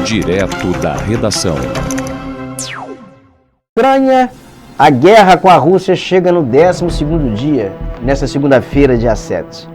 Direto da redação. Ucrânia, a guerra com a Rússia chega no 12º dia, nesta segunda-feira, dia 7.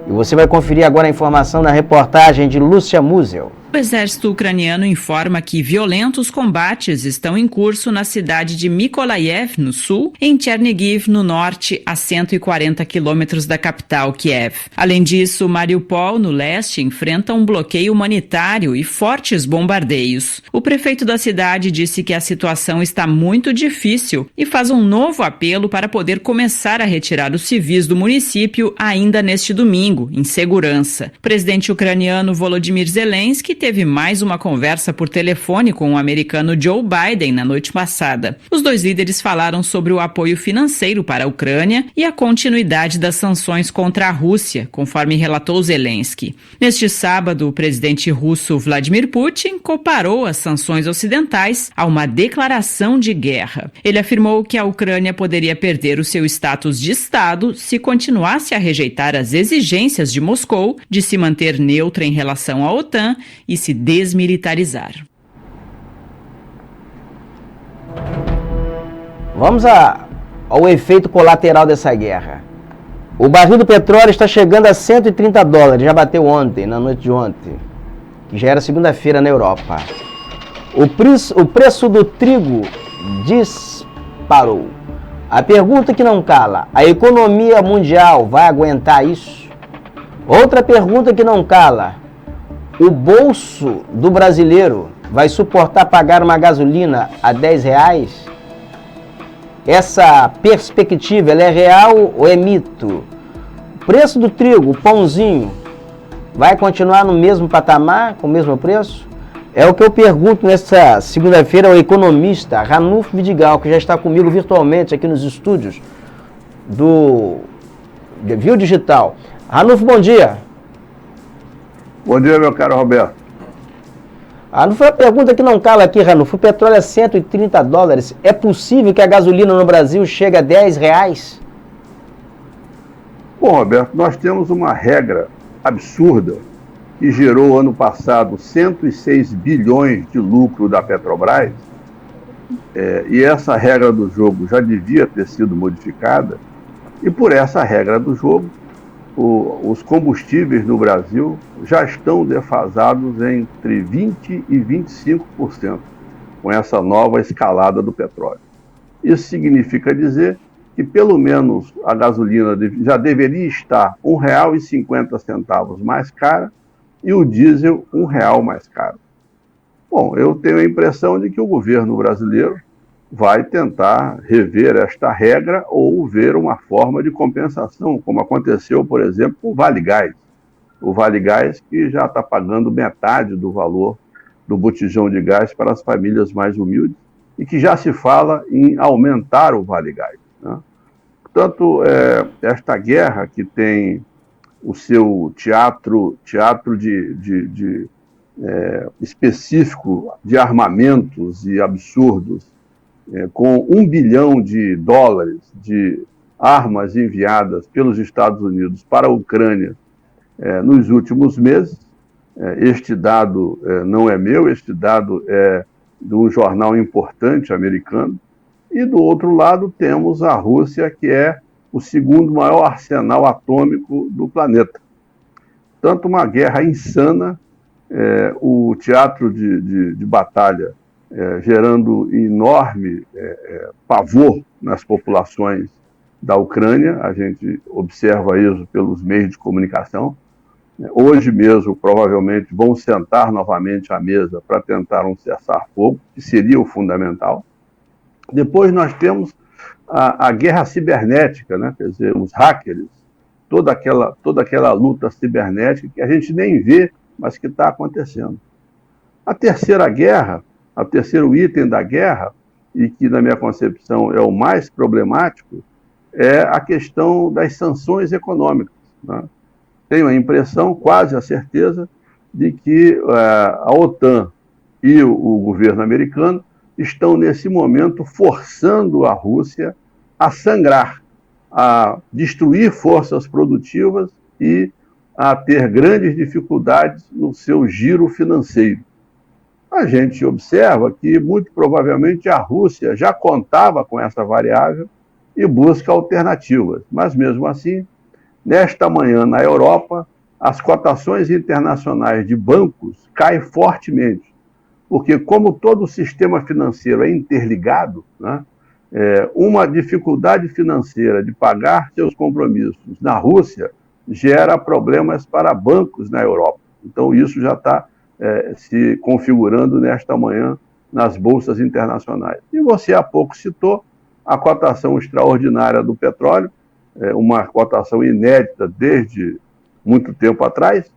E você vai conferir agora a informação na reportagem de Lúcia Musel. O exército ucraniano informa que violentos combates estão em curso na cidade de Mykolaiv, no sul, e em Chernihiv, no norte, a 140 quilômetros da capital, Kiev. Além disso, Mariupol, no leste, enfrenta um bloqueio humanitário e fortes bombardeios. O prefeito da cidade disse que a situação está muito difícil e faz um novo apelo para poder começar a retirar os civis do município ainda neste domingo, em segurança. O presidente ucraniano Volodymyr Zelensky teve mais uma conversa por telefone com o americano Joe Biden na noite passada. Os dois líderes falaram sobre o apoio financeiro para a Ucrânia e a continuidade das sanções contra a Rússia, conforme relatou Zelensky. Neste sábado, o presidente russo Vladimir Putin comparou as sanções ocidentais a uma declaração de guerra. Ele afirmou que a Ucrânia poderia perder o seu status de Estado se continuasse a rejeitar as exigências de Moscou de se manter neutra em relação à OTAN e se desmilitarizar. Vamos ao efeito colateral dessa guerra. O barril do petróleo está chegando a $130, já bateu ontem, na noite de ontem, que já era segunda-feira na Europa. O preço do trigo disparou. A pergunta que não cala: a economia mundial vai aguentar isso? Outra pergunta que não cala: o bolso do brasileiro vai suportar pagar uma gasolina a R$10? Essa perspectiva, ela é real ou é mito? O preço do trigo, o pãozinho, vai continuar no mesmo patamar, com o mesmo preço? É o que eu pergunto nesta segunda-feira ao economista Ranulfo Vidigal, que já está comigo virtualmente aqui nos estúdios do Viu Digital. Ranulfo, bom dia. Bom dia, meu caro Roberto. Não foi a pergunta que não cala aqui, Ranulfo. O petróleo é $130. É possível que a gasolina no Brasil chegue a R$10? Bom, Roberto, nós temos uma regra absurda que gerou ano passado 106 bilhões de lucro da Petrobras, e essa regra do jogo já devia ter sido modificada, e por essa regra do jogo, os combustíveis no Brasil já estão defasados entre 20% e 25% com essa nova escalada do petróleo. Isso significa dizer que pelo menos a gasolina já deveria estar R$1,50 mais cara e o diesel R$1 mais caro. Bom, eu tenho a impressão de que o governo brasileiro vai tentar rever esta regra ou ver uma forma de compensação, como aconteceu, por exemplo, com o Vale Gás. O Vale Gás que já está pagando metade do valor do botijão de gás para as famílias mais humildes e que já se fala em aumentar o Vale Gás, né? Portanto, esta guerra que tem o seu teatro específico de armamentos e absurdos, com $1 bilhão de armas enviadas pelos Estados Unidos para a Ucrânia nos últimos meses. Este dado não é meu, este dado é de um jornal importante americano. E do outro lado temos a Rússia, que é o segundo maior arsenal atômico do planeta. Tanto uma guerra insana, o teatro de batalha gerando enorme pavor nas populações da Ucrânia. A gente observa isso pelos meios de comunicação. Hoje mesmo, provavelmente, vão sentar novamente à mesa para tentar um cessar-fogo, que seria o fundamental. Depois nós temos a guerra cibernética, né? Quer dizer, os hackers, toda aquela luta cibernética que a gente nem vê, mas que está acontecendo. A terceira guerra, o terceiro item da guerra, e que na minha concepção é o mais problemático, é a questão das sanções econômicas, né? Tenho a impressão, quase a certeza, de que a OTAN e o governo americano estão nesse momento forçando a Rússia a sangrar, a destruir forças produtivas e a ter grandes dificuldades no seu giro financeiro. a gente observa que, muito provavelmente, a Rússia já contava com essa variável e busca alternativas. Mas, mesmo assim, nesta manhã, na Europa, as cotações internacionais de bancos caem fortemente, porque, como todo o sistema financeiro é interligado, né, uma dificuldade financeira de pagar seus compromissos na Rússia gera problemas para bancos na Europa. Então, isso já está se configurando nesta manhã nas bolsas internacionais. E você há pouco citou a cotação extraordinária do petróleo, uma cotação inédita desde muito tempo atrás,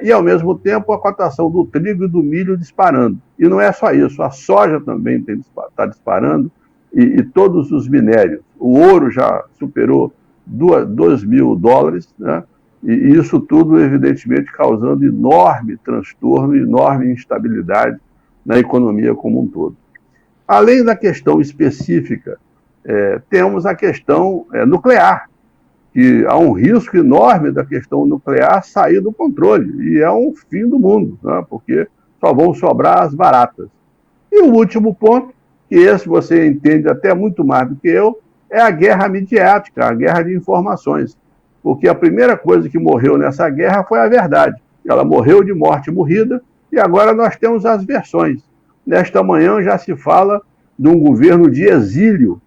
e, ao mesmo tempo, a cotação do trigo e do milho disparando. E não é só isso, a soja também está disparando, e todos os minérios. O ouro já superou $2.000, né? E isso tudo, evidentemente, causando enorme transtorno, enorme instabilidade na economia como um todo. Além da questão específica, temos a questão nuclear, que há um risco enorme da questão nuclear sair do controle, e é um fim do mundo, né? Porque só vão sobrar as baratas. E o último ponto, que esse você entende até muito mais do que eu, é a guerra midiática, a guerra de informações. Porque a primeira coisa que morreu nessa guerra foi a verdade. Ela morreu de morte morrida, e agora nós temos as versões. Nesta manhã já se fala de um governo de exílio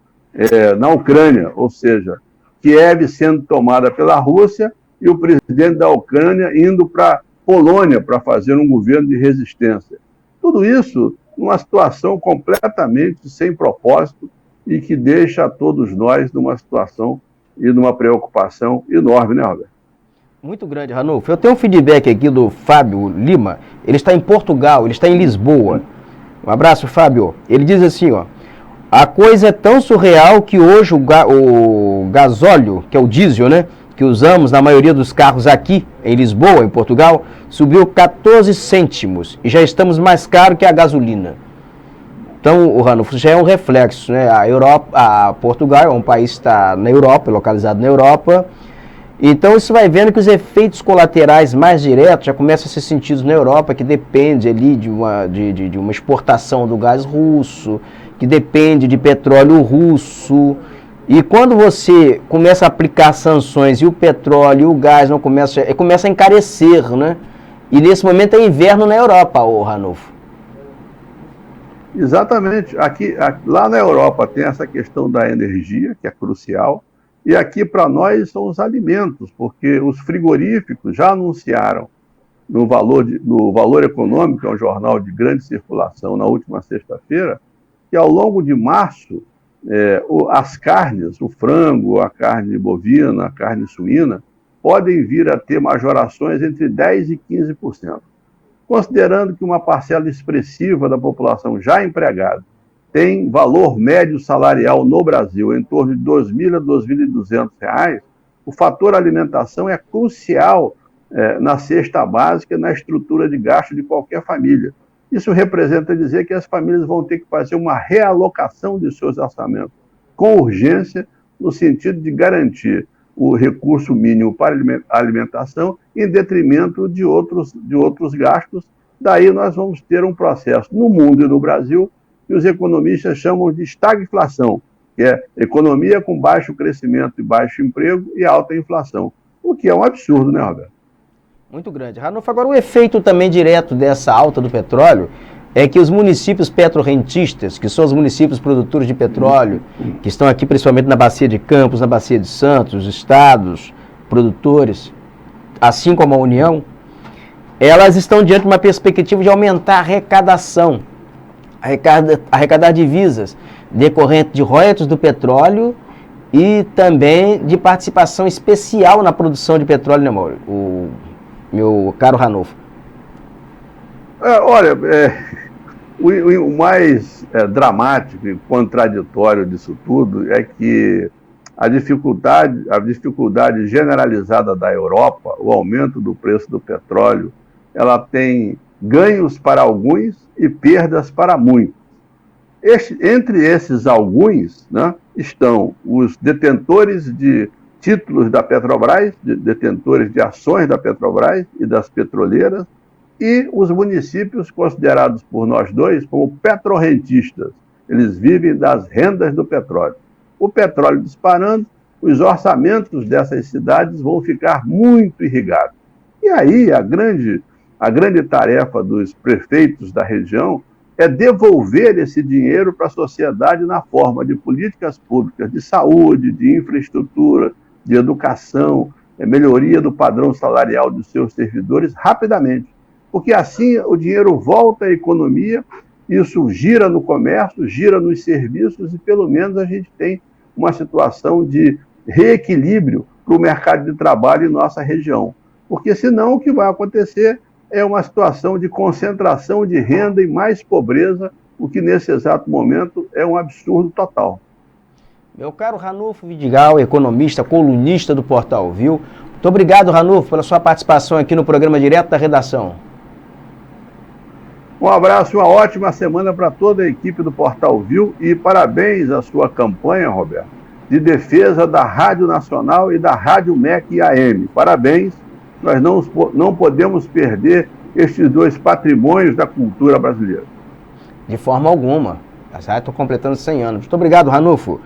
na Ucrânia, ou seja, Kiev sendo tomada pela Rússia e o presidente da Ucrânia indo para a Polônia para fazer um governo de resistência. Tudo isso numa situação completamente sem propósito e que deixa a todos nós numa situação e numa preocupação enorme, né, Roberto? Muito grande, Ranulfo. Eu tenho um feedback aqui do Fábio Lima. Ele está em Portugal, ele está em Lisboa. Um abraço, Fábio. Ele diz assim, ó: a coisa é tão surreal que hoje o gasóleo, que é o diesel, né, que usamos na maioria dos carros aqui em Lisboa, em Portugal, subiu 14 cêntimos e já estamos mais caro que a gasolina. Então, o Ranulfo, já é um reflexo, né? Portugal é um país que está na Europa, localizado na Europa. Então, isso vai vendo que os efeitos colaterais mais diretos já começam a ser sentidos na Europa, que depende ali de uma exportação do gás russo, que depende de petróleo russo. E quando você começa a aplicar sanções e o petróleo e o gás não começa a encarecer, né? E nesse momento é inverno na Europa, ô Ranulfo. Exatamente. Lá na Europa tem essa questão da energia, que é crucial, e aqui para nós são os alimentos, porque os frigoríficos já anunciaram no Valor Econômico, que é um jornal de grande circulação, na última sexta-feira, que ao longo de março, as carnes, o frango, a carne bovina, a carne suína, podem vir a ter majorações entre 10% e 15%. Considerando que uma parcela expressiva da população já empregada tem valor médio salarial no Brasil em torno de R$ 2.000 a R$ 2.200, o fator alimentação é crucial na cesta básica, na estrutura de gasto de qualquer família. Isso representa dizer que as famílias vão ter que fazer uma realocação de seus orçamentos com urgência, no sentido de garantir o recurso mínimo para a alimentação em detrimento de outros gastos. Daí nós vamos ter um processo no mundo e no Brasil que os economistas chamam de estagflação, que é economia com baixo crescimento e baixo emprego e alta inflação, o que é um absurdo, né, Roberto? Muito grande. Ranulfo, agora o efeito também direto dessa alta do petróleo é que os municípios petrorrentistas, que são os municípios produtores de petróleo, que estão aqui principalmente na Bacia de Campos, na Bacia de Santos, os estados produtores, assim como a União, elas estão diante de uma perspectiva de aumentar a arrecadação, arrecadar divisas decorrente de royalties do petróleo e também de participação especial na produção de petróleo, né, Mauro? Meu caro Ranulfo. Olha, o mais dramático e contraditório disso tudo é que a dificuldade generalizada da Europa, o aumento do preço do petróleo, ela tem ganhos para alguns e perdas para muitos. Entre esses alguns, né, estão os detentores de títulos da Petrobras, detentores de ações da Petrobras e das petroleiras, e os municípios considerados por nós dois como petrorrentistas. Eles vivem das rendas do petróleo. O petróleo disparando, os orçamentos dessas cidades vão ficar muito irrigados. E aí a grande tarefa dos prefeitos da região é devolver esse dinheiro para a sociedade na forma de políticas públicas de saúde, de infraestrutura, de educação, melhoria do padrão salarial dos seus servidores rapidamente. Porque assim o dinheiro volta à economia, isso gira no comércio, gira nos serviços e pelo menos a gente tem uma situação de reequilíbrio para o mercado de trabalho em nossa região. Porque senão o que vai acontecer é uma situação de concentração de renda e mais pobreza, o que nesse exato momento é um absurdo total. Meu caro Ranulfo Vidigal, economista, colunista do Portal Viu, muito obrigado, Ranulfo, pela sua participação aqui no programa Direto da Redação. Um abraço e uma ótima semana para toda a equipe do Portal Viu e parabéns à sua campanha, Roberto, de defesa da Rádio Nacional e da Rádio MEC AM. Parabéns, nós não podemos perder estes dois patrimônios da cultura brasileira. De forma alguma. Estou completando 100 anos. Muito obrigado, Ranulfo.